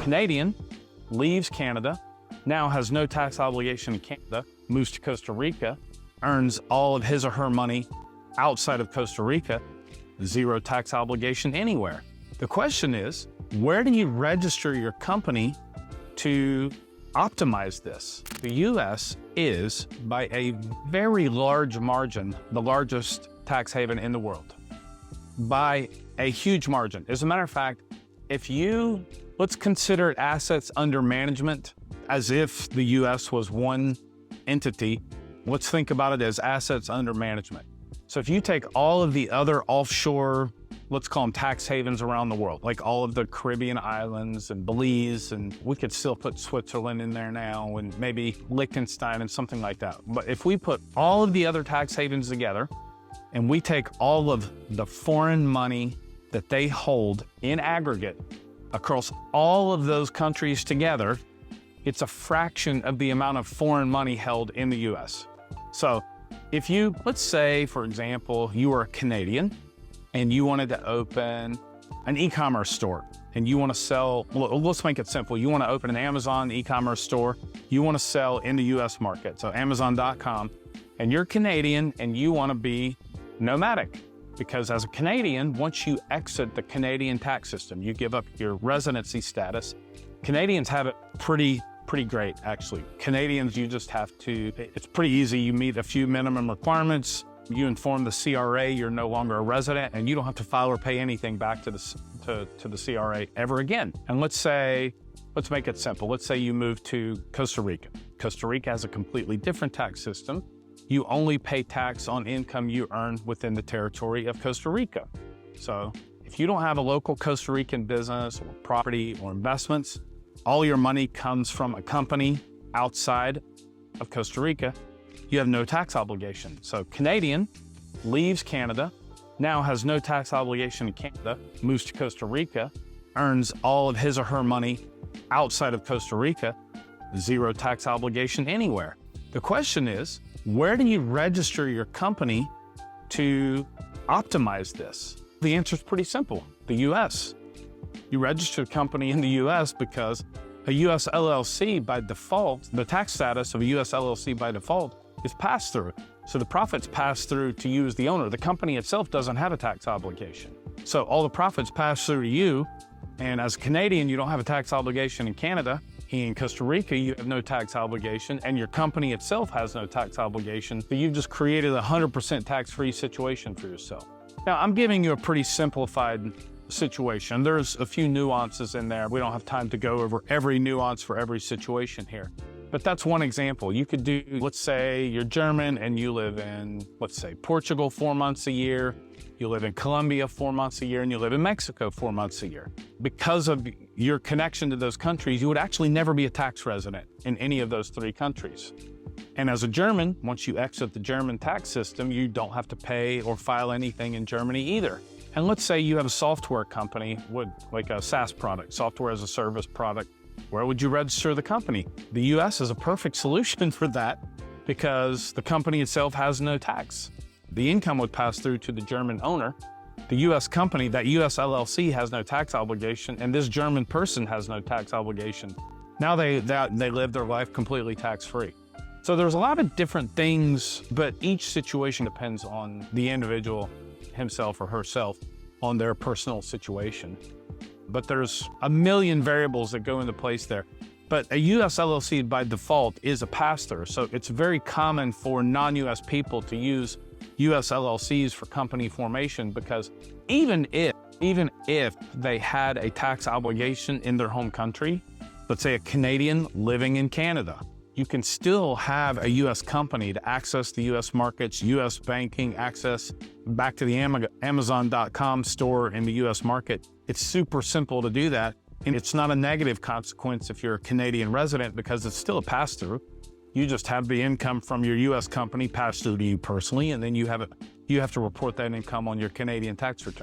Canadian leaves Canada, now has no tax obligation in Canada, moves to Costa Rica, earns all of his or her money outside of Costa Rica, zero tax obligation anywhere. The question is, where do you register your company to optimize this? The US is, by a very large margin, the largest tax haven in the world. By a huge margin. As a matter of fact, let's consider assets under management as if the US was one entity. Let's think about it as assets under management. So if you take all of the other offshore, let's call them tax havens around the world, like all of the Caribbean islands and Belize, and we could still put Switzerland in there now, and maybe Liechtenstein and something like that. But if we put all of the other tax havens together, and we take all of the foreign money that they hold in aggregate across all of those countries together, it's a fraction of the amount of foreign money held in the US. So if let's say, for example, you were a Canadian and you wanted to open an e-commerce store and you want to sell, well, let's make it simple. You want to open an Amazon e-commerce store. You want to sell in the US market, so Amazon.com, and you're Canadian and you want to be nomadic. Because as a Canadian, once you exit the Canadian tax system, you give up your residency status. Canadians have it pretty great, actually. Canadians, you just have to, it's pretty easy. You meet a few minimum requirements. You inform the CRA you're no longer a resident, and you don't have to file or pay anything back to the CRA ever again. And let's make it simple. Let's say you move to Costa Rica. Costa Rica has a completely different tax system. You only pay tax on income you earn within the territory of Costa Rica. So if you don't have a local Costa Rican business or property or investments, all your money comes from a company outside of Costa Rica, you have no tax obligation. So Canadian leaves Canada, now has no tax obligation in Canada, moves to Costa Rica, earns all of his or her money outside of Costa Rica, zero tax obligation anywhere. The question is, where do you register your company to optimize this? The answer is pretty simple, the US. You register a company in the US because a US LLC by default, the tax status of a US LLC by default is pass-through. So the profits pass through to you as the owner. The company itself doesn't have a tax obligation. So all the profits pass through to you, and as a Canadian, you don't have a tax obligation in Canada. In Costa Rica, you have no tax obligation, and your company itself has no tax obligation. So you've just created a 100% tax-free situation for yourself. Now, I'm giving you a pretty simplified situation. There's a few nuances in there. We don't have time to go over every nuance for every situation here. But that's one example. You could do, let's say you're German and you live in, let's say, Portugal 4 months a year. You live in Colombia 4 months a year, and you live in Mexico 4 months a year. Because of your connection to those countries, you would actually never be a tax resident in any of those 3 countries. And as a German, once you exit the German tax system, you don't have to pay or file anything in Germany either. And let's say you have a software company with like a SaaS product, software as a service product. Where would you register the company? The US is a perfect solution for that because the company itself has no tax. The income would pass through to the German owner. The US company, that US LLC, has no tax obligation, and this German person has no tax obligation. Now they live their life completely tax-free. So there's a lot of different things, but each situation depends on the individual himself or herself, on their personal situation. But there's a million variables that go into place there. But a US LLC by default is a pass-through, so it's very common for non-US people to use US LLCs for company formation, because even if they had a tax obligation in their home country, let's say a Canadian living in Canada, you can still have a US company to access the US markets, US banking, access back to the Amazon.com store in the US market. It's super simple to do that. And it's not a negative consequence if you're a Canadian resident, because it's still a pass-through. You just have the income from your US company pass through to you personally, and then you have to report that income on your Canadian tax return.